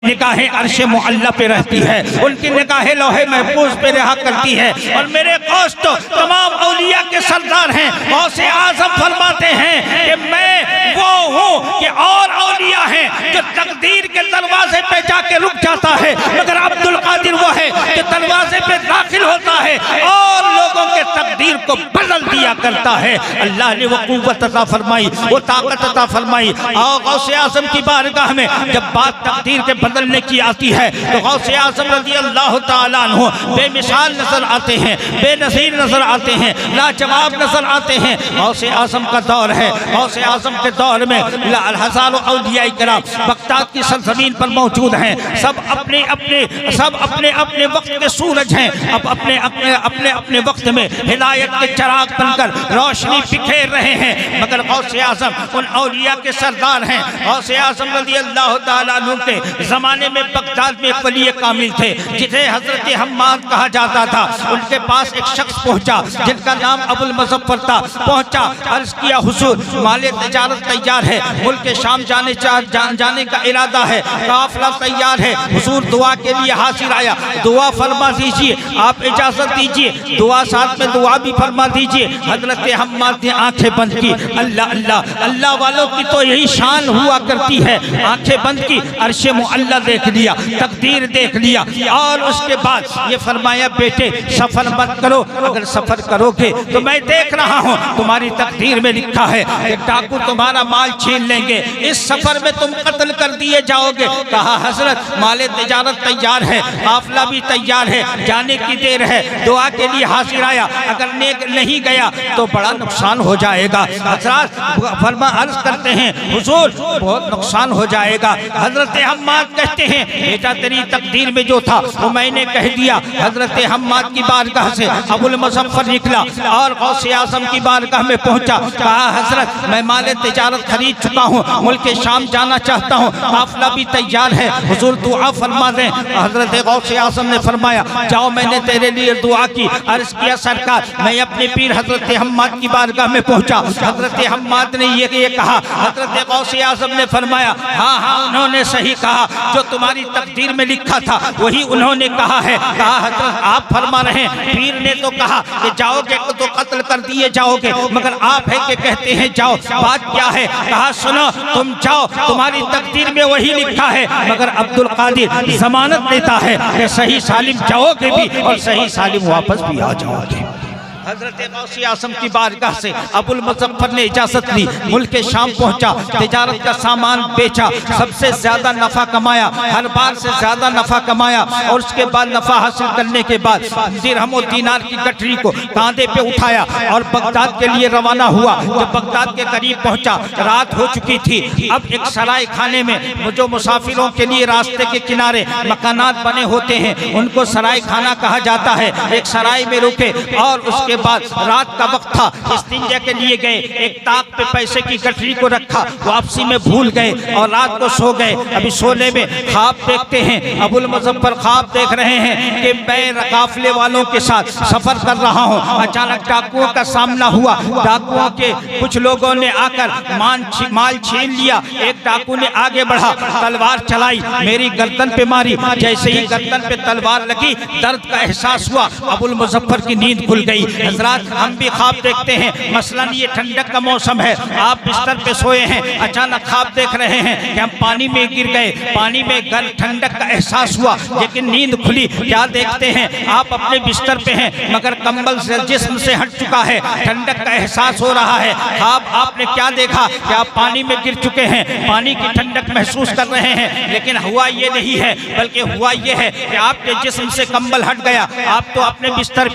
निगाहें अर्श मुअल्ला पे रहती है, उनकी निगाहें लौहे महफूज पे रहा करती है। और मेरे दोस्त तमाम औलिया के सरदार हैं। गौसे आजम फरमाते हैं कि मैं वो हूँ कि और औलिया हैं जो तकदीर के दरवाजे पे जाके रुक जाता है, मगर अब्दुल कादिर वो है जो दरवाजे पे दाखिल होता है और लोगों के तकदीर को बदल दिया करता है। अल्लाह ने वो कुव्वत अता फरमाई, वो ताकत अता फरमाई। और गौसे आजम की बारगाह में जब बात तकदीर के बदलने की आती है तो गौसे आजम रज़ी अल्लाह ताला अन्हु बेमिसाल नजर आते हैं, बेनज़ीर नजर आते हैं, लाजवाब नजर आते हैं। गौसे आजम का दौर है, गौसे आजम के दौर में हजारों औलिया किराम बगदाद की सरजमीन पर मौजूद हैं। सब अपने अपने वक्त के सूरज हैं, अब अपने अपने वक्त में हिदायत के चिराग बनकर रोशनी बिखेर रहे हैं। मगर गौसे आजम उन औलिया के सरदार हैं। गौसे आजम रज़ी अल्लाह ताला अन्हु के जमाने में बगदाद में एक वली कामिल थे जिसे हजरत हम्माद कहा जाता था। उनके पास एक शख्स पहुंचा जिनका नाम अबुल मुज़फ्फर था। पहुंचा, अर्ज किया, हुजूर माले तिजारत तैयार है, मुल्क शाम जाने का इरादा है, काफिला तैयार है, हुजूर दुआ के लिए हाजिर आया, दुआ फरमा दीजिए, आप इजाजत दीजिए, दुआ साथ में दुआ भी फरमा दीजिए। हजरत हम्माद ने आंखें बंद की। अल्लाह अल्लाह अल्लाह वालों की तो यही शान हुआ करती है। आंखें बंद की, अर्शे मुअल्ला देख लिया, तकदीर देख लिया और उसके बाद ये फरमाया, बेटे सफर मत करो, अगर सफर करोगे तो मैं देख रहा हूँ तुम्हारी तकदीर में लिखा है कि डाकू तुम्हारा माल छीन लेंगे, इस सफर में तुम कत्ल कर दिए जाओगे। कहा हजरत माले तिजारत तैयार है, काफिला भी तैयार है, जाने की देर है, दुआ के लिए हाजिर आया, अगर नहीं गया तो बड़ा नुकसान हो जाएगा। हजरत फरमा अर्ज करते हैं, हुजूर बहुत नुकसान हो जाएगा। हजरत हम्माद कहते हैं, बेटा तेरी तकदीर में जो था वो मैंने कह दिया। हजरत हम्माद की बारगाह से अबुल मुज़फ्फर निकला और गौसे आजम की बारगाह में पहुंचा। कहा हजरत मैं माले तिजारत खरीद चुका हूँ, मुल्क शाम जाना चाहता हूँ, काफिला भी तैयार है, हुजूर दुआ फरमा दें। हजरत गौसे आजम ने फरमाया, जाओ मैंने तेरे लिए दुआ की। अर्ज किया, सरकार मैं अपने पीर हजरत हम्माद की बारगाह में पहुंचा। हजरत हम्माद ने ये कहा। हजरत गौसे आजम ने फरमाया, हाँ हाँ उन्होंने सही कहा, जो तुम्हारी तकदीर में लिखा था वही उन्होंने कहा है। कहा हजरत आप फरमा रहे हैं, पीर ने तो कहा कि जाओगे तो कत्ल कर दिए जाओगे, मगर आप है कि कहते हैं जाओ, बात क्या है? कहा सुनो, तुम जाओ, तुम्हारी तकदीर में वही लिखा है, मगर अब्दुल कादिर जमानत देता है कि सही सालिम जाओगे भी और सही सालिम वापस भी आ जाओगे। हजरत गौसे आजम की बारगाह से अबुल मुज़फ्फर ने इजाजत ली, मुल्क शाम पहुंचा, तिजारत का सामान बेचा, सबसे ज्यादा नफा कमाया, हर बार से ज्यादा नफा कमाया। और उसके बाद नफा हासिल करने के बाद दिरहम और दीनार की गठरी को कांधे पे उठाया और बगदाद के लिए रवाना हुआ। जब बगदाद के करीब पहुंचा, रात हो चुकी थी। अब एक सराय खाने में जो मुसाफिरों के लिए रास्ते के किनारे मकानात बने होते हैं उनको सराय खाना कहा जाता है। एक सराय में रुके और उसके बाद रात का वक्त था, इस्तिंजा के लिए गए, एक ताक पे पैसे की गठरी को रखा, वापसी में भूल गए और रात को सो गए। अभी सोने में ख्वाब देखते हैं, अबुल मुज़फ्फर ख्वाब देख रहे हैं कि मैं काफिले वालों के साथ सफर कर रहा हूँ। अचानक डाकुओं का सामना हुआ। डाकुओं के कुछ लोगों ने आकर माल छीन लिया। एक डाकू ने आगे बढ़ा, तलवार चलाई, मेरी गर्दन पे मारी। जैसे ही गर्दन पे तलवार लगी, दर्द का एहसास हुआ, अबुल मुज़फ्फर की नींद खुल गई। हजरात हम भी ख्वाब देखते हैं, मसलन ये ठंडक का मौसम है, आप बिस्तर पे सोए हैं, अचानक ख्वाब देख रहे हैं कि हम पानी में गिर गए, पानी में ठंडक का एहसास हुआ, लेकिन नींद खुली। क्या देखते हैं, आप अपने बिस्तर पे हैं मगर कंबल से जिस्म से हट चुका है, ठंडक का एहसास हो रहा है। ख्वाब आपने क्या देखा कि आप पानी में गिर चुके हैं, पानी की ठंडक महसूस कर रहे हैं, लेकिन हुआ ये नहीं है, बल्कि हुआ ये है कि आपके जिस्म से कंबल हट गया, आप तो अपने बिस्तर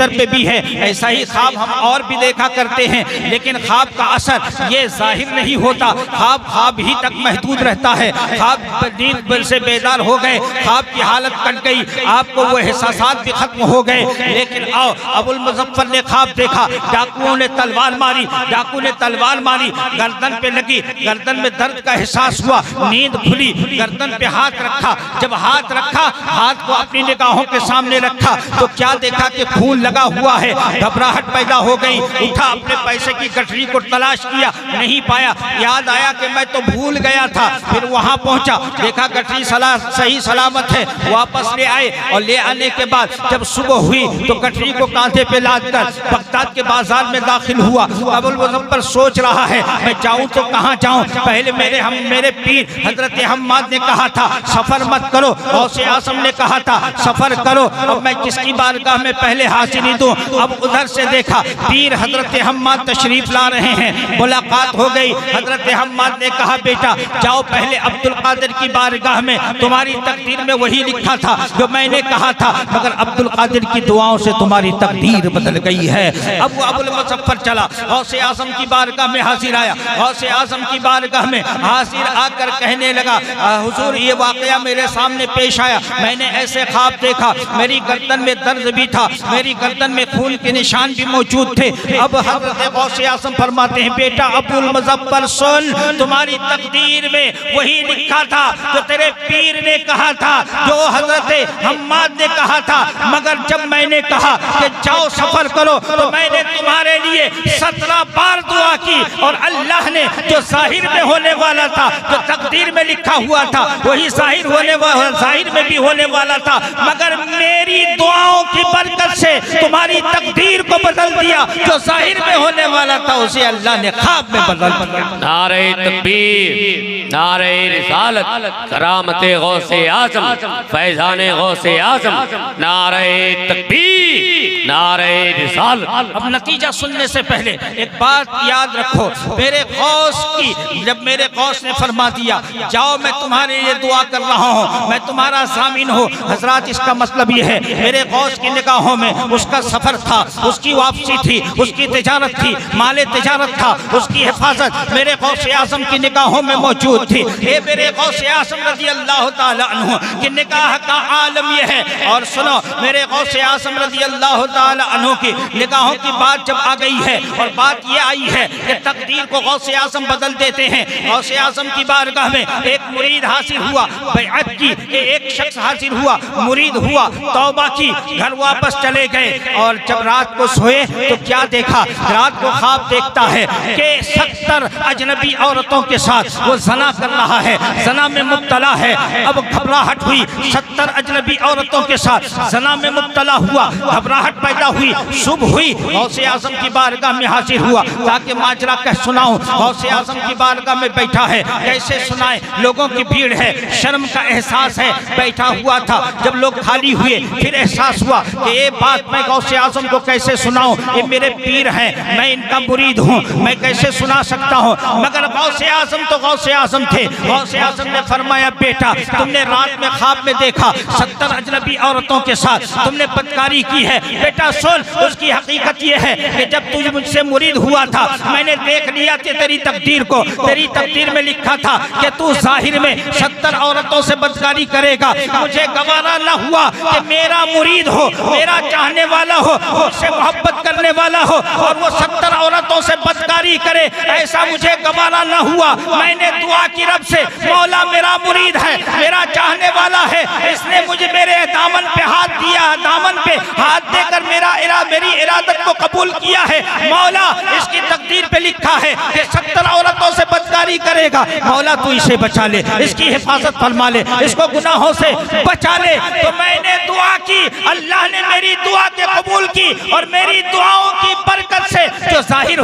पे भी है। ऐसा ही ख्वाब हम और भी देखा करते हैं, लेकिन ख्वाब का असर ये जाहिर नहीं होता, ख्वाब ही तक महदूद रहता है। ख्वाब नींद से बेदार हो गए, ख्वाब की हालत कट गई, आपको वो एहसासात भी खत्म हो गए। लेकिन आओ, अबुल मुज़फ्फर ने ख्वाब देखा, डाकुओं ने तलवार मारी, डाकू ने तलवार मारी, गर्दन पे लगी, गर्दन में दर्द का एहसास हुआ, नींद खुली, गर्दन पे हाथ रखा। जब हाथ रखा, हाथ को अपनी निगाहों के सामने रखा तो क्या देखा कि खून लगा हुआ हुआ है, घबराहट पैदा हो गई। उठा, अपने पैसे की गठरी को तलाश किया, नहीं पाया। याद आया कि मैं तो भूल गया था। फिर वहां पहुंचा, देखा गठरी सही सलामत है, वापस ले आए। और ले आने के बाद जब सुबह हुई तो गठरी को कांधे पे लाद कर बगदाद के बाजार में दाखिल हुआ। अबुल मुज़फ्फर सोच रहा है मैं जाऊं तो कहां जाऊं। पहले मेरे पीर हजरत हम्माद ने कहा था सफर मत करो, गौसे आज़म ने कहा था सफर करो। अब मैं किसकी बारगाह में पहले हाजिरी दूं। अब उधर से देखा पीर हजरत हम्माद तशरीफ ला रहे हैं, मुलाकात हो गई। हजरत हम्माद ने कहा बेटा जाओ पहले अब्दुल कादिर की बारगाह में, तुम्हारी तकदीर में वही लिखा था जो मैंने कहा था, मगर अब्दुल कादिर की दुआओं से तुम्हारी तकदीर बदल गई है। अब वो अबुल मुज़फ्फर चला, गौसे आज़म की बारगाह में हाजिर आया। गौसे आज़म की बारगाह में हाजिर आकर कहने लगा हुजूर ये वाकया मेरे सामने पेश आया, मैंने ऐसे ख्वाब देखा, मेरी गर्दन में दर्द भी था, मेरी गर्दन में खून के निशान भी मौजूद थे। अब हजरत गौसे आज़म फरमाते हैं बेटा अबुल मुज़फ्फर सुन, तुम्हारी तकदीर में वही लिखा था जो तेरे पीर ने कहा था, जो हजरत हम्माद ने कहा था। मगर जब मैंने कहा कि जाओ सफर करो तो मैंने तुम्हारे लिए 17 बार दुआ की, और अल्लाह ने जो जाहिर में होने वाला था, जो तकदीर में लिखा हुआ था, वही जाहिर में भी होने वाला था। मगर मेरी दुआओं की बरकत से तुम्हारी तकदीर को बदल दिया, जो जाहिर में होने वाला था उसे अल्लाह ने ख्वाब में बदल दिया। नारे तकबीर, नारे रिसालत, करामते गौसे आज़म, फैज़ाने गौसे आज़म, नारे तकबीर, नारे रिसालत। अब नतीजा सुनने से पहले एक बात याद रखो, मेरे गौस की जब मेरे गौस ने फरमा दिया जाओ मैं तुम्हारे लिए दुआ कर रहा हूँ, मैं तुम्हारा ज़ामिन हूँ। हजरात इसका मतलब ये है मेरे गौस की निगाहों में उसका सफर था, उसकी वापसी थी, उसकी तिजारत थी, माले तिजारत था, उसकी हिफाजत मेरे गौसे आज़म की निगाहों में मौजूद थी। ये मेरे गौसे आज़म रज़ी अल्लाह ताला अन्हु की निगाह का आलम ये है। और सुनो मेरे गौसे आज़म रज़ी अल्लाह ताला अन्हु की निगाहों की बात जब आ गई है, और बात ये आई है कि तकदीर को गौसे आज़म बदल देते हैं। गौसे आज़म की बारगाह में एक मुरीद हासिल हुआ, बैअत की एक शख्स हासिल हुआ, मुरीद हुआ, तौबा की, घर वापस चले गए। और जब रात को सोए तो क्या देखा, रात को ख्वाब देखता है कि 70 अजनबी औरतों के साथ वो जना कर रहा है, जना में मुब्तला है। अब घबराहट हुई, 70 अजनबी औरतों के साथ जना में मुब्तला हुआ, घबराहट पैदा हुई। सुबह हुई, गौसे आज़म की बारगाह में हाजिर हुआ ताकि माजरा कह सुनाऊं। गौसे आज़म की बारगाह में बैठा है, कैसे सुनाए, लोगों की भीड़ है, शर्म का एहसास है, बैठा हुआ था। जब लोग खाली हुए फिर एहसास हुआ कि ये बात मैं गौसे आज़म को कैसे सुनाऊं, ये मेरे पीर हैं, मैं इनका मुरीद हूँ, मैं कैसे सुना सकता हूँ। मगर गौसे आज़म तो गौसे आज़म थे। गौसे आज़म ने फरमाया बेटा तुमने रात में ख्वाब में देखा 70 अजनबी औरतों के साथ तुमने बदकारी की है। बेटा सुन, उसकी हकीकत ये है कि जब तू मुझसे मुरीद हुआ था मैंने देख लिया कि तेरी तकदीर को, तेरी तकदीर में लिखा था कि तू जाहिर में 70 औरतों से बदकारी करेगा। मुझे गवारा न हुआ कि मेरा मुरीद हो, मेरा चाहने वाला हो, मुझसे मोहब्बत करने वाला हो और वो 70 औरतों से बदकारी करे, ऐसा मुझे गवारा न हुआ। मैंने दुआ की रब से, मौला मेरा मुरीद है, मेरा चाहने वाला है, इसने मुझे मेरे दामन पे हाथ दिया, दामन पे हाथ देकर मेरी इरादत को कबूल किया है। मौला इसकी तकदीर पे लिखा है कि 70 औरतों से बदकारी करेगा। मौला तू इसे बचा ले, इसकी हिफाजत फरमा ले, इसको गुनाहों से बचा ले। तो मैंने दुआ की, अल्लाह ने मेरी दुआ के कबूल की और मेरी दुआओं की बरकत से जो जाहिर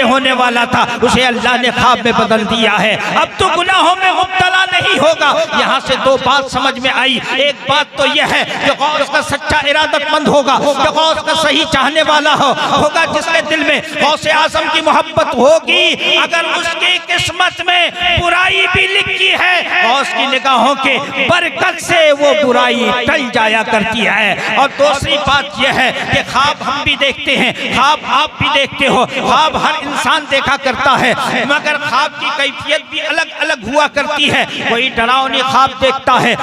होने वाला था उसे अल्लाह ने ख्वाब में बदल दिया है। अब तो गुनाहों में मुब्तला नहीं होगा। यहाँ से दो बात समझ में आई। एक बात तो यह है कि गौस का सच्चा इरादतमंद होगा, जो गौस का सही चाहने वाला होगा, जिसके दिल में गौसे आज़म की मोहब्बत होगी। अगर उसकी किस्मत में बुराई भी लिखी है, गौस की निगाहों के बरकत से वो बुराई टल जाया करती है। और दूसरी बात यह है कि ख्वाब हम भी देखते हैं, ख्वाब आप भी देखते हो, ख्वाब हर इंसान देखा करता है, मगर ख्वाब की कैफियत भी अलग अलग हुआ करती है। कोई डरावनी ख्वाब देखता है,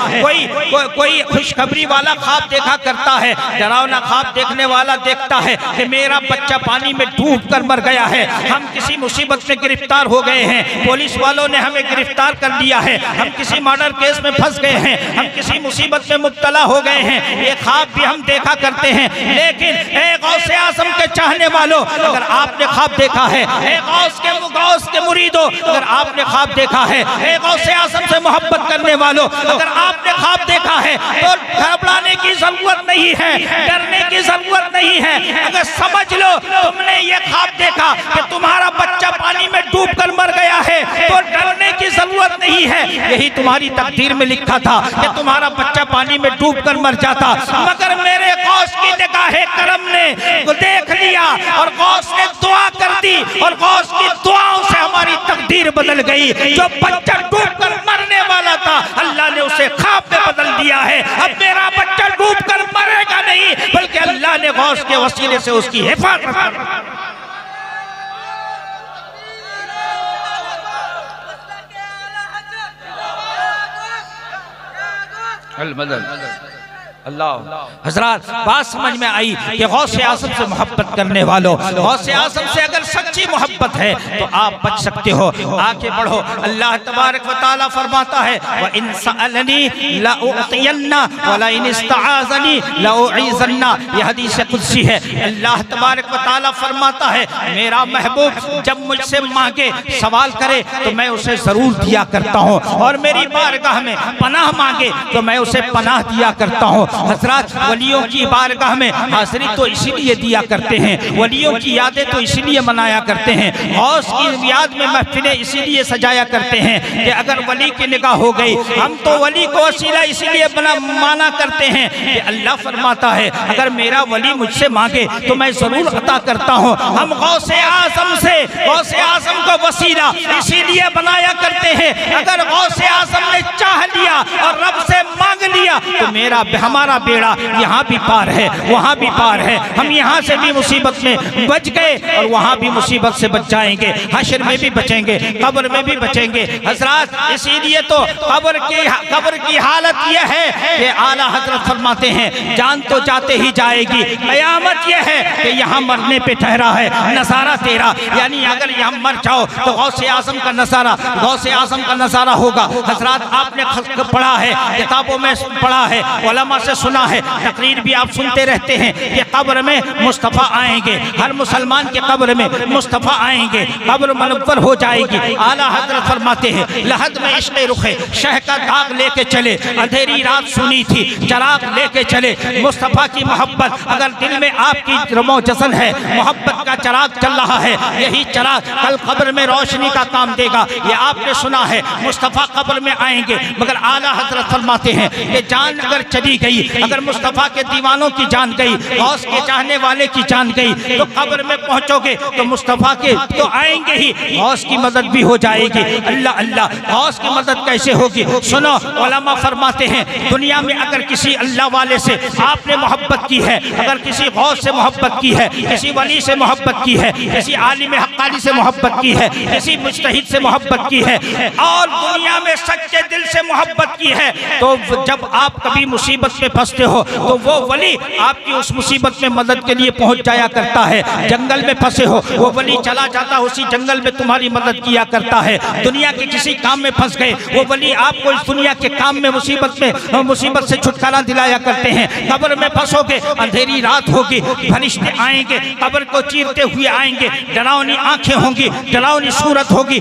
कोई खुशखबरी वाला ख्वाब देखा करता है। डरावना ख्वाब देखने वाला देखता है कि मेरा बच्चा पानी में डूब कर मर गया है, हम किसी मुसीबत में गिरफ्तार हो गए हैं, पुलिस वालों ने हमें गिरफ्तार कर लिया है, हम किसी मर्डर केस में फंस गए हैं, हम किसी मुसीबत में मुब्तला हो गए हैं। ये ख्वाब भी हम देखा करते हैं। लेकिन एक गौसे आज़म के चाहने वालों, अगर आपने ख्वाब देखा है, एक गौस के मुरीदों, अगर आपने ख्वाब देखा है, एक गौसे आज़म से मोहब्बत करने वालों, अगर आपने ख्वाब देखा है तो घबराने की जरूरत नहीं है, डरने की जरूरत नहीं है। अगर समझ लो तुमने ये ख्वाब देखा कि तुम्हारा बच्चा पानी में डूबकर मर गया है तो डरने की जरूरत नहीं है। यही तुम्हारी तकदीर में लिखा था कि तुम्हारा बच्चा पानी में डूबकर मर जाता, मगर मेरे गौस की निगाहे करम ने देख लिया और गौस ने दुआ कर दी और गौस की दुआओं से हमारी तकदीर बदल गई। जो बच्चा डूबकर मरने वाला था अल्लाह ने उसे ख्वाब में बदल दिया है। अब मेरा बच्चा डूबकर मरेगा नहीं, बल्कि अल्लाह ने गौस के वसीले से उसकी हिफाजत अल्लाह। हजरात, बात समझ में आई कि गौसे आज़म से मोहब्बत करने वालों, गौसे आज़म से अगर सच्ची मोहब्बत है तो आप बच सकते हो, आगे बढ़ो। अल्लाह तबारक व तआला फरमाता है व इन सअलनी लउतियन्ना व ला इन इस्तआज़नी लउईज़न्ना। यह हदीस कुदसी है। अल्लाह तबारक व तआला फरमाता है मेरा महबूब जब मुझसे मांगे, सवाल करे तो मैं उसे जरूर दिया करता हूँ, और मेरी बारगाह में पनाह मांगे तो मैं उसे पनाह दिया करता हूँ। हजरत, वलियों की बारगाह में हाज़िरी तो इसीलिए दिया करते हैं, वलियों की यादें तो इसीलिए मनाया करते हैं, गौस की याद में महफिलें इसीलिए सजाया करते हैं कि अगर वली की निगाह हो गई, हम तो वली को वसीला इसीलिए माना करते हैं कि अल्लाह फरमाता है अगर मेरा वली मुझसे मांगे तो मैं जरूर अता करता हूँ। हम गौसे आज़म से, गौसे आज़म को वसीला इसीलिए बनाया करते हैं, अगर गौसे आज़म ने चाह लिया और रब से मांग लिया तो हमारा बेड़ा यहाँ भी पार है, वहाँ भी पार है। हम यहाँ से भी मुसीबत में बच गए और वहाँ भी मुसीबत से बच जाएंगे, हश्र में भी बचेंगे, कब्र में भी बचेंगे। हजरत, इसीलिए तो कब्र की हालत यह है कि आला हजरत फरमाते हैं जान तो जाते ही जाएगी, क़यामत यह है कि यहाँ मरने पे ठहरा है नज़ारा तेरा। यानी अगर यहाँ मर जाओ तो गौसे आज़म का नज़ारा, गौसे आज़म का नज़ारा होगा। हजरत, आपने पढ़ा है, किताबों में पढ़ा है, उलमा से सुना है, तकरीर भी आप सुनते रहते हैं कि कब्र में मुस्तफ़ा आएंगे, हर मुसलमान के कब्र में मुस्तफ़ा आएंगे, कब्र मुनव्वर हो जाएगी। आला हजरत फरमाते हैं लहद में इश्क़ रुखे शह का दाग लेके चले, अंधेरी रात सुनी थी चराग लेके चले। मुस्तफ़ा की मोहब्बत अगर दिल में आपकी रमो जसन है, मोहब्बत का चराग चल रहा है, यही चराग कल कब्र में रोशनी का काम देगा। ये आपने सुना है, मुस्तफ़ा कब्र में आएंगे, मगर आला हजरत फरमाते हैं कि जान अगर चली गई, अगर मुस्तफ़ा के दीवानों की जान गई, गौस के चाहने वाले की जान गई, तो कब्र में पहुंचोगे तो मुस्तफ़ा के तो आएंगे ही, गौस की मदद भी हो जाएगी। अल्लाह अल्लाह, गौस की मदद कैसे होगी? सुनो, उलमा फरमाते हैं दुनिया में अगर किसी अल्लाह वाले से आपने मोहब्बत की है, अगर किसी गौस से मोहब्बत की है, किसी वली से मोहब्बत की है, किसी आलिम हक्कानी से मोहब्बत की है, किसी मुज्तहिद से मोहब्बत की है और दुनिया में सच्चे दिल से मोहब्बत की है, तो जब आप कभी मुसीबत में फंसते हो तो वो वली आपकी उस मुसीबत में मदद के लिए पहुंच जाया करता है। जंगल में फंसे हो, वो वली चला जाता है उसी जंगल में तुम्हारी मदद किया करता है। दुनिया के किसी काम में फंस गए, वो वली आपको इस दुनिया के काम में मुसीबत से छुटकारा दिलाया करते हैं। कब्र में फंसोगे, अंधेरी रात होगी, फरिश्ते आएंगे, कब्र को चीरते हुए आएंगे, डरावनी आंखें होंगी, डरावनी सूरत होगी,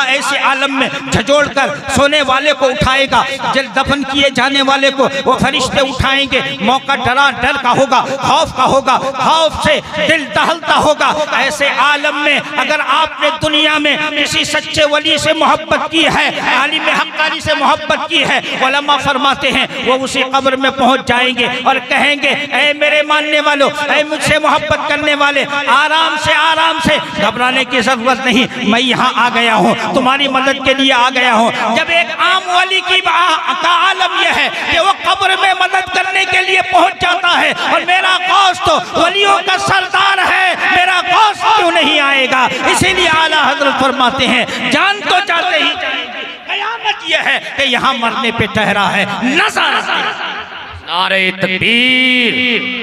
ऐसे आलम में झजोड़ कर सोने वाले को उठाएगा, जल दफन किए जाने वाले को वो फरिश्ते उठाएंगे। मौका डर का होगा, खौफ का होगा, खौफ से दिल दहलता होगा। ऐसे आलम में अगर आपने दुनिया में किसी सच्चे वली से मोहब्बत की है, आलिम हक्कानी से मोहब्बत की है, उलमा फरमाते हैं वो उसी कब्र में पहुंच जाएंगे और कहेंगे ऐ मेरे मानने वालों, ऐ मुझसे मोहब्बत करने वाले, आराम से, घबराने की जरूरत नहीं, मैं यहाँ आ गया हूँ, तुम्हारी मदद के लिए आ गया हूँ। जब एक आम वली का आलम यह है कि वो कब्र में मदद करने के लिए पहुंच जाता है और मेरा गौस तो वलियों का सरदार है, मेरा गौस क्यों नहीं आएगा? इसीलिए आला हजरत फरमाते हैं जान तो जाते ही जाएंगे। यह है कि यहाँ मरने पे ठहरा है। नजर नारे तकबीर,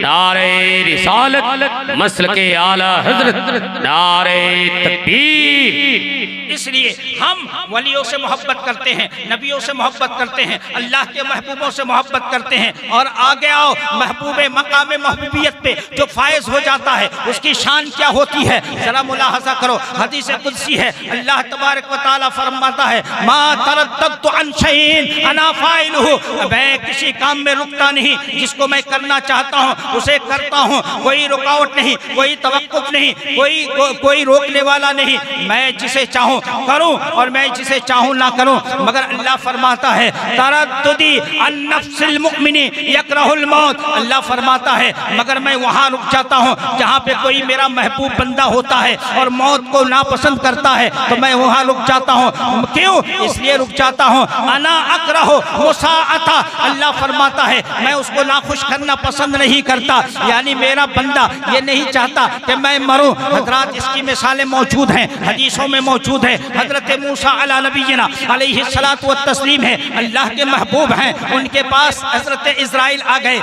नारे रिसालत, मसलके आला हजरत, नारे तकबीर। इसलिए हम वलियों से मोहब्बत करते हैं, नबियों से मोहब्बत करते हैं, अल्लाह के महबूबों से मोहब्बत करते हैं। और आगे आओ महबूबे मकाम महबूबियत पे जो फायज हो जाता है उसकी शान क्या होती है, जरा मुलाहजा करो। हदीस कुदसी है, अल्लाह तबारक व तआला फरमाता है, मा तरद्दतु अन शैइन अना फाइलुहु, मैं किसी काम में रुकता नहीं, जिसको मैं करना चाहता हूँ उसे करता हूँ, कोई रुकावट नहीं, कोई तवक्कुफ नहीं, कोई रोकने वाला नहीं। मैं जिसे चाहूँ करूँ और मैं जिसे चाहूँ ना करूँ। मगर अल्लाह फरमाता है, तरद्दुदी अन नफ्सिल मुमिनी यकरहुल मौत, अल्लाह फरमाता है मगर मैं वहाँ रुक जाता हूँ जहाँ पे कोई मेरा महबूब बंदा होता है और मौत को नापसंद करता है, तो मैं वहाँ रुक जाता हूँ। क्यों? इसलिए रुक जाता हूँ, अना अकरहु मुसाअता, अल्लाह फरमाता है मैं उसको नाखुश करना पसंद नहीं करता, यानी मेरा बंदा ये नहीं चाहता कि मैं मरूं। हजरात इसकी मिसालें मौजूद हैं, हदीसों में मौजूद है। हजरत मूसा अला नबीना अलैहि सलातु व तस्लीम है, अल्लाह के महबूब हैं, उनके पास हजरत इजराइल आ गए।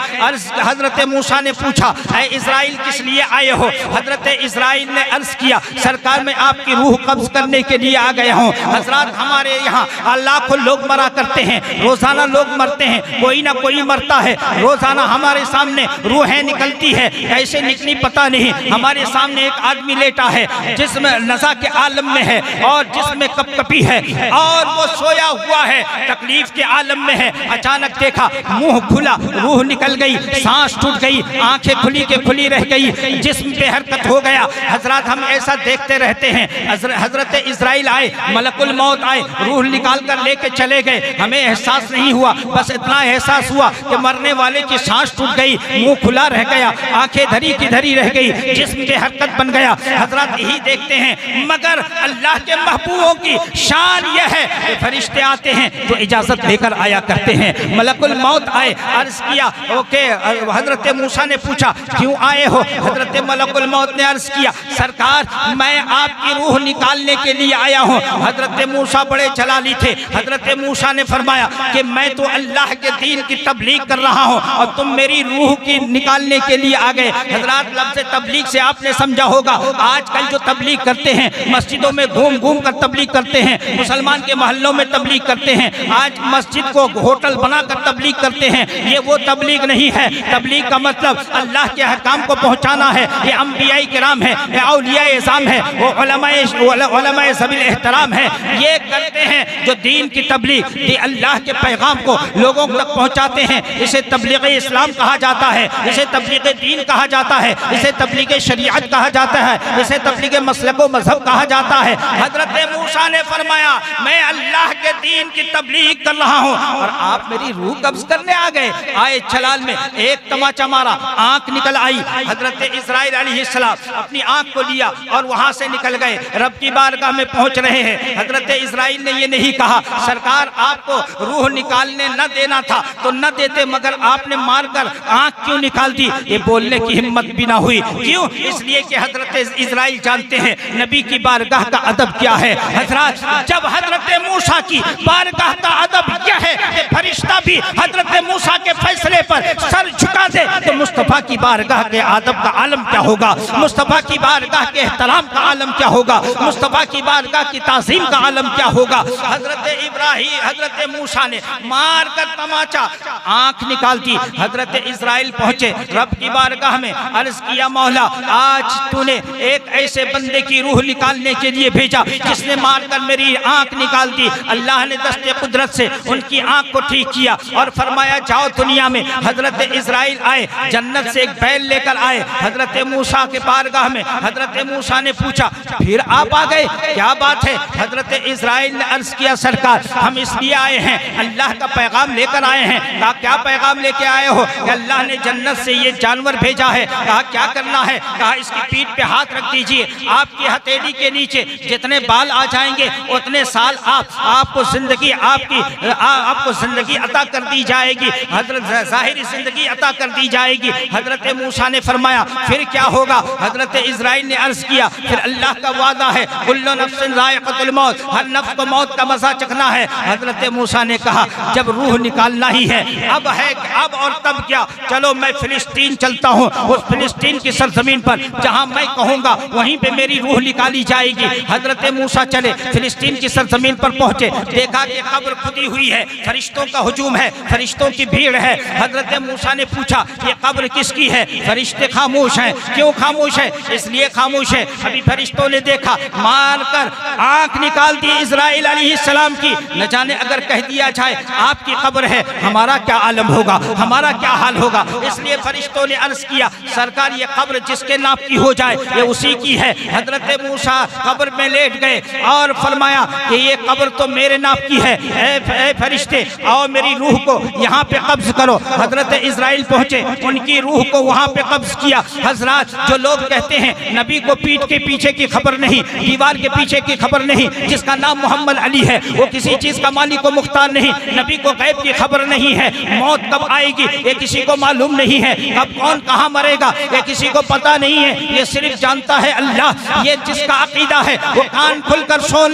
हजरत मूसा ने पूछा, ऐ इजराइल किस लिए आए हो? हजरत इजराइल ने अर्ज किया, सरकार मैं आपकी रूह कब्ज करने के लिए आ गया हूँ। हजरात हमारे यहाँ लाखों लोग मरा करते हैं, रोजाना लोग मरते हैं, कोई ना कोई मरता है, रोजाना हमारे सामने रूहें निकलती है, कैसे निकली पता नहीं। हमारे सामने एक आदमी लेटा है जिसमें नज़ा के आलम में है और जिसमें कपकपी है और वो सोया हुआ है, तकलीफ के आलम में है। अचानक देखा मुंह खुला, रूह निकल गई, सांस टूट गई, आंखें खुली के खुली रह गई, जिस्म पे हरकत हो गया। हजरत हम ऐसा देखते रहते हैं। हजरत इजराइल आए, मलकुल मौत आए, रूह निकाल कर लेके चले गए, हमें एहसास नहीं हुआ, बस इतना एहसास हुआ कि मरने वाले की सांस टूट गई, मुंह खुला रह गया, आंखें धरी की धरी रह गई, जिस्म पे हरकत बन गया। हजरत यही देखते हैं। मगर अल्लाह के महबूबों की शान यह है कि फरिश्ते आते हैं तो इजाजत लेकर आया करते हैं। मलकुल मौत आए, अर्ज किया, ओके, हजरत मूसा ने पूछा क्यों आए हो? हजरत मलकुल मौत ने अर्ज किया, सरकार मैं आपकी रूह निकालने के लिए आया हूँ। हजरत मूसा बड़े जलाली थे। हजरत मूसा ने फरमाया कि मैं तो अल्लाह के दीन की तबलीग कर रहा हूँ और तुम मेरी रूह की निकालने के लिए आ गए। हजरात लफ्ज़ तबलीग से आपने समझा होगा, आजकल जो तबलीग करते हैं, मस्जिदों में घूम घूम कर तबलीग करते हैं, मुसलमान के मोहल्लों में तबलीग करते हैं, आज मस्जिद को होटल बनाकर तबलीग करते हैं, ये वो तबलीग नहीं है। तबलीग का मतलब अल्लाह के अहकाम को पहुँचाना है। ये अंबियाई किराम है, ये औलियाए इज़ाम है, वो उलमाए सबिल एहतराम है, ये करते हैं जो दीन की तबलीग, ये अल्लाह के पैगाम को लोगों तक पहुँचाते हैं। इसे तबलीग इस्लाम कहा जाता है, इसे तबलीग दीन कहा जाता है, इसे तबलीग शरीयत कहा जाता है, इसे तबलीग मसलक व मजहब कहा जाता है। हजरत मूसा ने फरमाया मैं अल्लाह के दीन की तबलीग कर रहा हूँ और आप मेरी रूह कब्ज करने आ गए। आए छलाल में एक तमाचा मारा, आंख निकल आई। हजरत इजराइल अलैहिस्सलाम अपनी आंख को लिया और वहां से निकल गए, रब की बारगाह में पहुंच रहे हैं। हजरत इजराइल ने ये नहीं कहा सरकार आपको रूह निकालने न देना था तो न देते, मगर आपने मारकर आंख क्यों निकाल दी? ये बोलने की हिम्मत भी ना हुई। क्यों? इसलिए कि हजरत इजराइल जानते हैं नबी की बारगाह का अदब क्या है। हजरत जब हजरत मूसा की बारगाह का अदब यह है कि फरिश्ता भी हजरत मूसा के फैसले पर सर झुका दे, तो मुस्तफा की बारगाह के अदब का आलम क्या होगा, मुस्तफा की बारगाह के एहतराम का आलम क्या होगा, मुस्तफा की बारगाह की ताज़ीम का आलम क्या होगा। हजरत इब्राहिम हजरत मूसा ने मार कर तमाचा, आंख निकाल दी। हजरत इजराइल पहुंचे रब की बारगाह में, अर्ज किया मौला आज तूने एक ऐसे बंदे की रूह निकालने के लिए भेजा जिसने मारकर मेरी आंख निकाल दी। अल्लाह ने दस्ते कुदरत से उनकी आंख को ठीक किया और फरमाया जाओ दुनिया में। हजरत इजराइल आए, जन्नत से एक बैल लेकर आए हजरत मूसा के बारगाह में। हजरत मूसा ने पूछा फिर आप आ गए, क्या बात है? हजरत इजराइल ने अर्ज किया सरकार हम इसलिए आए हैं, अल्लाह का पैगाम लेकर आए हैं। क्या पैगाम? पैगाम लेके आए हो कि अल्लाह ने जन्नत से ये जानवर भेजा है। कहा क्या करना है? कहा इसकी पीठ पे हाथ रख दीजिए, आपकी हथेली के नीचे जितने बाल आ जाएंगे उतने साल आपको जिंदगी आपको जिंदगी अता कर दी जाएगी, हजरत ज़ाहिरी जिंदगी अता कर दी जाएगी। हजरत मूसा ने फरमाया फिर क्या होगा? हजरत इजराइल ने अर्ज किया फिर अल्लाह का वादा है कुल्लु नफ्सिन ज़ाइक़तुल मौत, हर नफ्स को मौत का मज़ा चखना है। हजरत मूसा ने कहा जब रूह निकालना ही है अब और तब क्या, चलो मैं फिलिस्तीन चलता हूँ, उस फिलिस्तीन की सरजमीन पर जहाँ मैं कहूँगा वहीं पे मेरी रूह निकाली जाएगी। हजरत मूसा चले, फिलिस्तीन की सरजमीन पर पहुँचे, देखा कि कब्र खुदी हुई है, फरिश्तों का हुजूम है, फरिश्तों की भीड़ है। हजरत मूसा ने पूछा ये कब्र किसकी है? फरिश्ते खामोश हैं। क्यों खामोश है? इसलिए खामोश है अभी फरिश्तों ने देखा, मार कर आंख निकाल दी इजराइल अलैहिस्सलाम की। न जाने अगर कह दिया जाए आपकी कब्र है, हमारा क्या आलम होगा, हमारा क्या हाल होगा। इसलिए फरिश्तों ने अर्ज किया सरकार ये कब्र जिसके नाप की हो जाए ये उसी की है। हजरत मूसा कब्र में लेट गए और फरमाया कि ये कब्र तो मेरे नाप की है, ऐ फरिश्ते आओ मेरी रूह को यहाँ पे कब्ज करो। हजरत इजराइल पहुंचे, उनकी रूह को वहाँ पे कब्ज किया। हजरत जो लोग कहते हैं नबी को पीठ के पीछे की खबर नहीं, दीवार के पीछे की खबर नहीं, जिसका नाम मोहम्मद अली है वो किसी चीज का मालिक व मुख्तार नहीं, नबी को गैब की खबर नहीं है, मौत कब आएगी ये किसी को मालूम नहीं है, कब कौन कहाँ मरेगा ये किसी को पता नहीं है, ये सिर्फ जानता है अल्लाह। ये जिसका अकीदा है वो कान खुलकर सुन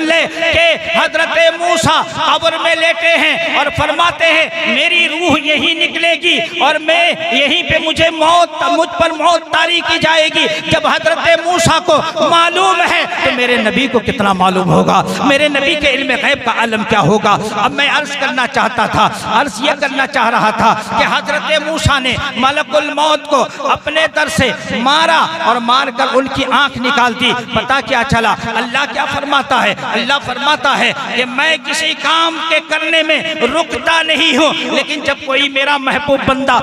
ले कि हजरत मूसा कब्र में लेटे हैं और फरमाते हैं मेरी रूह यही निकलेगी और मैं यहीं पे मुझ पर मौत तारी की जाएगी। जब हजरत मूसा को मालूम है तो मेरे नबी को कितना मालूम होगा, मेरे नबी के इल्म गैब का आलम क्या होगा। अब मैं अर्ज करना चाहता था, अर्ज ये करना चाह रहा था कि हजरत मूसा ने मलकुल मौत को अपने दर से मारा और मार कर उनकी आंख निकाल दी। पता क्या चला? अल्लाह क्या फरमाता है? अल्लाह फरमाता है कि मैं किसी काम के करने में रुकता नहीं हूँ, लेकिन जब कोई मेरा महबूब बंदा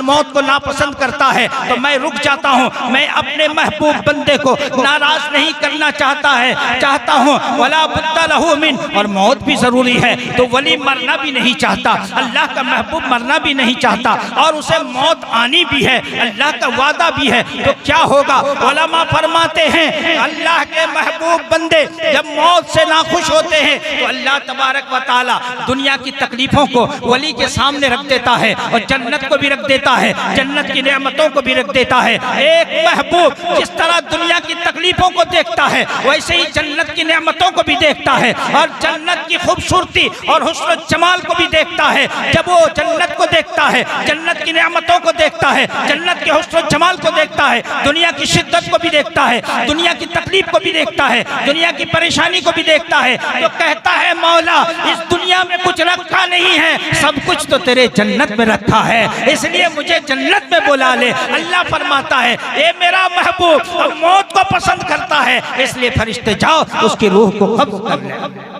मौत को नापसंद करता है तो मैं रुक जाता हूँ। मैं अपने महबूब बंदे को नाराज नहीं करना चाहता हूँ। वला बुद्दा लहू मिन, और मौत भी जरूरी है तो वली मरना भी नहीं चाहता, अल्लाह का महबूब मरना भी नहीं चाहता और उसे मौत आनी भी है, अल्लाह का वादा भी है। तो क्या होगा? उलमा फरमाते हैं अल्लाह के महबूब बंदे जब मौत से नाखुश होते हैं तो अल्लाह तबारक व तआला दुनिया की तकलीफों को वली के सामने रख देता है और जन्नत को भी रख देता है, जन्नत की नेमतों को भी रख देता है। एक महबूब जिस तरह दुनिया की तकलीफों को देखता है वैसे ही जन्नत की नेमतों को भी देखता है और जन्नत की खूबसूरती और हुस्न जमाल को भी देखता है। जब वो जन्नत को देखता है, जन्नत की नेमतों को देखता है, जन्नत के हुस्न जमाल को देखता है, दुनिया की शिद्दत को भी देखता है, दुनिया की तकलीफ को भी देखता है, दुनिया की परेशानी को भी देखता है, तो कहता है मौला इस दुनिया में कुछ रखा नहीं है, सब कुछ तो तेरे जन्नत में रखा है, इसलिए मुझे जन्नत में बुला ले। अल्लाह फरमाता है ये मेरा महबूब मौत को पसंद करता है, इसलिए फरिश्ते जाओ उसकी रूह को कब्ज़ कर ले।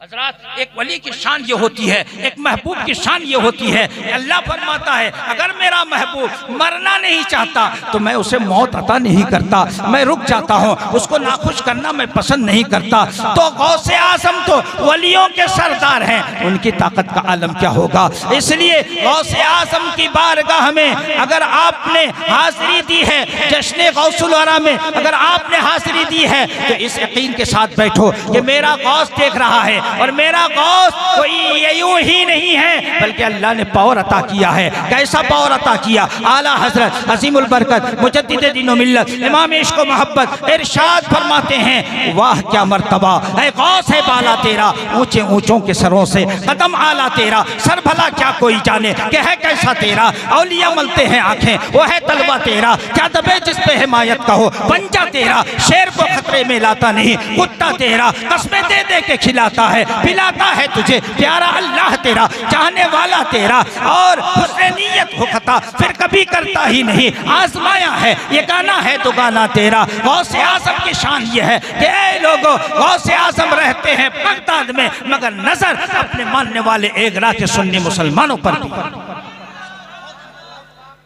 हज़रात एक वली की शान ये होती है, एक महबूब की शान ये होती है। अल्लाह फरमाता है अगर मेरा महबूब मरना नहीं चाहता तो मैं उसे मौत अता नहीं करता, मैं रुक जाता हूँ, उसको नाखुश करना मैं पसंद नहीं करता। तो गौसे आज़म तो वलियों के सरदार हैं, उनकी ताकत का आलम क्या होगा। इसलिए गौसे आज़म की बारगाह में अगर आपने हाजिरी दी है, जश्न गौसुल वरा में अगर आपने हाजिरी दी है तो इस यकीन के साथ बैठो कि मेरा गौस देख रहा है और मेरा गौस कोई यूं ही नहीं है बल्कि अल्लाह ने पावर अता किया है। कैसा पावर अता किया? आला हजरत अजीमुल बरकत मुजद्दिद दीन व मिल्लत इमाम इश्क व मोहब्बत इरशाद फरमाते हैं वाह क्या मर्तबा है गौस है बाला तेरा, ऊंचे ऊंचों के सरों से कदम आला तेरा, सर भला क्या कोई जाने कि है कैसा तेरा। औलिया मलते हैं आंखें वो है तलवा तेरा, क्या दबे जिस पे हिमायत का हो पंजा तेरा, शेर को खतरे में लाता नहीं कुत्ता तेरा, कस्में दे दे के खिलाता है पिलाता है तुझे प्यारा अल्लाह तेरा, चाहने वाला तेरा और हुस्न नीयत हो खता फिर कभी करता ही नहीं, आजमाया है ये गाना है तो गाना तेरा। गौसे आज़म की शान ये है कि ऐ लोगों गौसे आज़म रहते हैं बगदाद में मगर नजर अपने मानने वाले एगरा के सुन्नी मुसलमानों पर भी।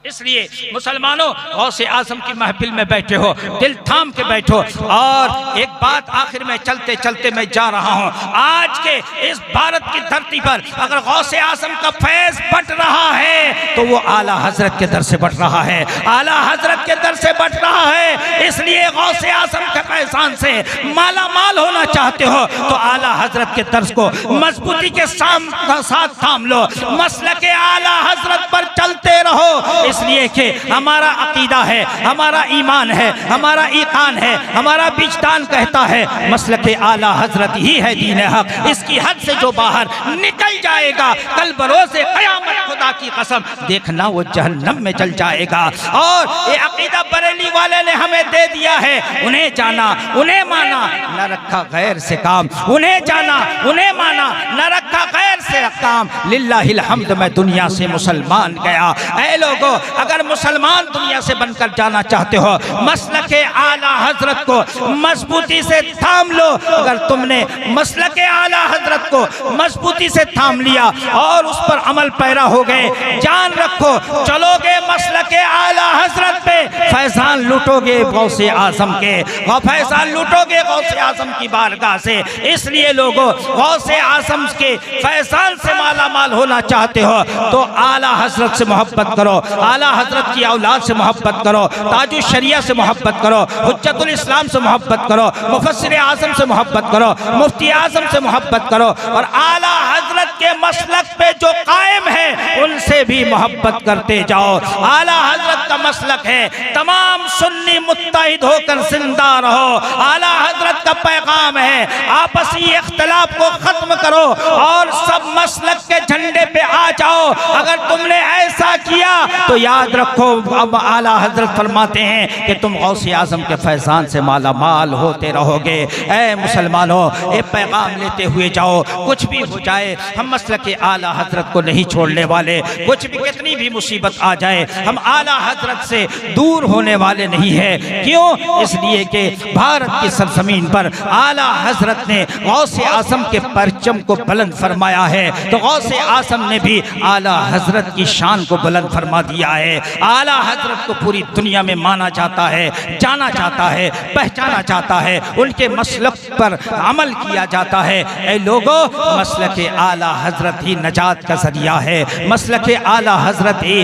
इसलिए मुसलमानों गौसे आजम की महफिल में बैठे हो, दिल थाम के बैठो। और एक बात आखिर में चलते चलते मैं जा रहा हूँ, आज के इस भारत की धरती पर अगर गौसे आजम का फैज बट रहा है तो वो आला हजरत के दर से बट रहा है, आला हजरत के दर से बट रहा है। इसलिए गौसे आजम के फैजान से माला माल होना चाहते हो तो आला हजरत के दर्स को मजबूती के साथ थाम लो, मसलके आला हजरत पर चलते रहो। इसलिए कि हमारा अकीदा है, हमारा ईमान है, हमारा ईकान है, हमारा विजदान कहता है मसलके आला हजरत ही है दीन हक। इसकी हद से जो बाहर निकल जाएगा कल बरोज़े क़यामत खुदा की कसम देखना वो जहन्नम में चल जाएगा। और ये अकीदा बरेली वाले ने हमें दे दिया है, उन्हें जाना उन्हें माना, न रखा गैर से काम, उन्हें जाना उन्हें माना, न रखा गैर से काम। लिल्लाहिल हम्द मैं दुनिया से मुसलमान गया। ऐ लोगों, अगर मुसलमान दुनिया से बनकर जाना चाहते हो मसलके आला हजरत को मजबूती से थाम लो। अगर तुमने मसलके आला हजरत को मजबूती से थाम लिया और उस पर अमल पैरा हो गए, जान रखो चलोगे मसलके आला हजरत पे, फैजान लूटोगे गौसे आजम के, और फैजान लूटोगे गौसे आजम की बारगाह से। इसलिए लोगों, गौसे आजम के फैजान से माला माल होना चाहते हो तो आला हजरत से मोहब्बत करो, आला हजरत की औलाद से मोहब्बत करो, ताजुल शरिया से मोहब्बत करो, हुज्जतुल इस्लाम से मोहब्बत करो, मुफस्सिर आज़म से मोहब्बत करो, मुफ्ती आज़म से मोहब्बत करो, और आला हजरत के मसलक पे जो कायम है उनसे भी मोहब्बत करते जाओ। आला हजरत का मसलक है तमाम सुन्नी मुत्तहिद होकर जिंदा रहो। आला हजरत का पैगाम है आपसी इख्तिलाफ को खत्म करो और सब मसलक के झंडे पे आ जाओ। अगर तुमने ऐसा किया तो याद रखो अब आला हजरत फरमाते हैं कि तुम गौसे आजम के फैजान से माला माल होते रहोगे। ऐ मुसलमानों, ये पैगाम लेते हुए जाओ, कुछ भी हो जाए हम मसलके आला हजरत को नहीं छोड़ने वाले। कुछ भी कितनी भी मुसीबत आ जाए हम आला हजरत से दूर होने वाले नहीं है। क्यों? इसलिए कि भारत की सरजमीन पर आला हजरत ने गौसे आजम के परचम को बुलंद फरमाया है तो गौसे आजम ने भी आला हजरत की शान को बुलंद फरमा दिया है। आला हजरत को पूरी दुनिया में माना जाता है, जाना जाता है, पहचाना जाता है, उनके मसलक पर अमल किया जाता है। ऐ लोगों, मसलके आला हजरत ही नजात का जरिया है, मसलके आला हजरत ही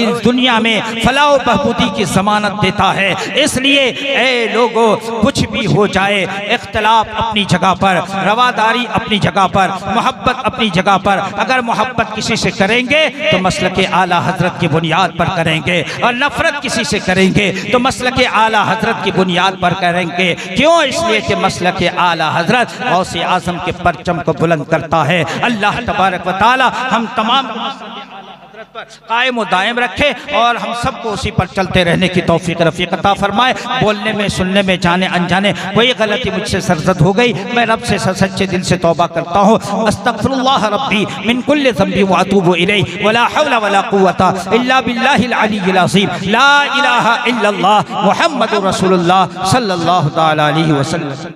इस दुनिया में फलाह बहबूदी की जमानत देता है। इसलिए ऐ लोगों, कुछ भी हो जाए, इख्तिलाफ अपनी जगह पर, रवादारी अपनी जगह पर, मोहब्बत अपनी जगह पर, अगर मोहब्बत किसी से करेंगे तो मसलके आला हजरत की बुनियाद पर करेंगे, और नफरत किसी से करेंगे तो मसलके आला हजरत की बुनियाद पर करेंगे। क्यों? इसलिए कि मसलके आला हजरत गौसे आजम के परचम को बुलंद करता है। अल्लाह तबारक व तआला हम तमाम पर कायम व दायम रखे और हम सबको उसी पर चलते रहने की तौफीक रफ़ीक अता फरमाए। बोलने में, सुनने में, जाने अनजाने कोई गलती मुझसे सरजद हो गई, मैं रब से सच्चे दिल से तौबा करता हूँ। अस्तगफिरुल्लाह रब्बी मिन कुल्लि ज़ंबि व अतूबु इलैहि वला हौला वला कुव्वता इल्ला बिल्लाहिल अलिय्यिल अज़ीम। ला इलाहा इल्लल्लाह मुहम्मदुर रसूलुल्लाह सल्लल्लाहु तआला अलैहि वसल्लम।